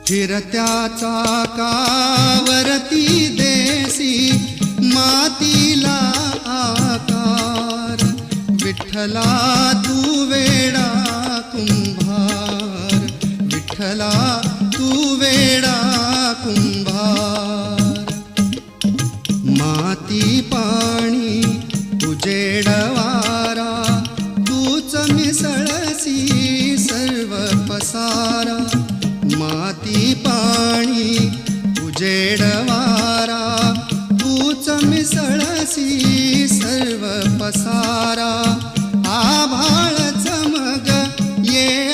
फिरत्या चाकावरती देसी मातीला आकार, विठ्ठला तू वेडा कुंभार, विठ्ठला तू वेडा कुंभार. माती पाणी उजेड वारा, तूच मिसळसी सर्व पसारा. माती पाणी उजेड वारा, तूच मिसळसी सर्व पसारा. आभाळ चमग ये